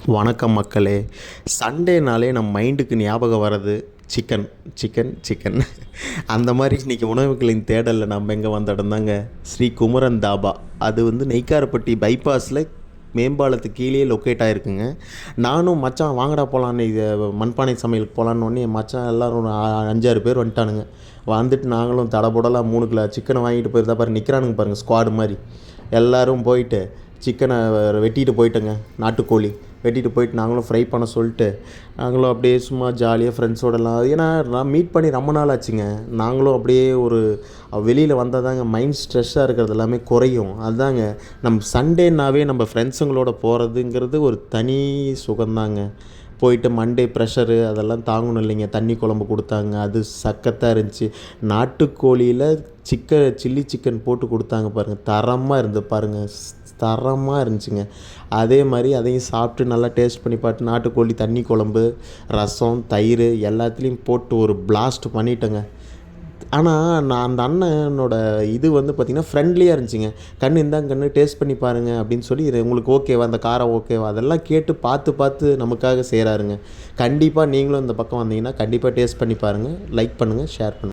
வணக்கம் மக்களே. சண்டேனாலே நம்ம மைண்டுக்கு ஞாபகம் வர்றது சிக்கன் சிக்கன் சிக்கன். அந்த மாதிரி இன்றைக்கி உணவுகளின் தேடலில் நம்ம எங்கே வந்த இடம் தாங்க ஸ்ரீ குமரன் தாபா. அது நெய்க்காரப்பட்டி பைபாஸில் மேம்பாலத்துக்கு கீழே லொக்கேட் ஆகிருக்குங்க. நானும் மச்சான் வாங்கடா போகலான்னு இது மண்பானை சமையலுக்கு போகலான்னு என் மச்சான் எல்லோரும் ஒரு 5-6 பேர் வந்துட்டானுங்க. வந்துட்டு நாங்களும் தடபுடலாம் 3 கிலோ சிக்கனை வாங்கிட்டு போயிருந்தா பாருங்கள், நிற்கிறானுங்க பாருங்கள் ஸ்குவாடு மாதிரி. எல்லோரும் போயிட்டு சிக்கனை வெட்டிட்டு போயிட்டோங்க. நாட்டுக்கோழி வெட்டிட்டு போயிட்டு நாங்களும் ஃப்ரை பண்ண சொல்லிட்டு நாங்களும் அப்படியே சும்மா ஜாலியாக ஃப்ரெண்ட்ஸோடலாம், ஏன்னா நான் மீட் பண்ணி ரொம்ப நாள் ஆச்சுங்க. நாங்களும் அப்படியே ஒரு வெளியில் வந்தால் தாங்க மைண்ட் ஸ்ட்ரெஸ்ஸாக இருக்கிறது எல்லாமே குறையும். அதுதாங்க நம்ம சண்டேனாவே நம்ம ஃப்ரெண்ட்ஸுங்களோட போகிறதுங்கிறது ஒரு தனி சுகந்தாங்க. போயிட்டு மண்டே ப்ரெஷரு அதெல்லாம் தாங்கணும் இல்லைங்க. தண்ணி குழம்பு கொடுத்தாங்க, அது சக்கத்தாக இருந்துச்சு. நாட்டுக்கோழியில் சில்லி சிக்கன் போட்டு கொடுத்தாங்க பாருங்கள், தரமாக இருந்து பாருங்கள், தரமாக இருந்துச்சுங்க. அதே மாதிரி அதையும் சாப்பிட்டு நல்லா டேஸ்ட் பண்ணி பார்த்து நாட்டுக்கோழி தண்ணி குழம்பு, ரசம், தயிர் எல்லாத்துலேயும் போட்டு ஒரு பிளாஸ்ட் பண்ணிட்டேங்க. ஆனால் நான் அந்த அண்ணனோட பார்த்திங்கன்னா ஃப்ரெண்ட்லியாக இருந்துச்சுங்க. இந்தாங்க டேஸ்ட் பண்ணி பாருங்கள் அப்படின்னு சொல்லி, இது உங்களுக்கு ஓகேவா, அந்த காரம் ஓகேவா அதெல்லாம் கேட்டு பார்த்து நமக்காக செய்கிறாருங்க. கண்டிப்பாக நீங்களும் இந்த பக்கம் வந்தீங்கன்னா கண்டிப்பாக டேஸ்ட் பண்ணி பாருங்கள். லைக் பண்ணுங்கள், ஷேர் பண்ணுங்கள்.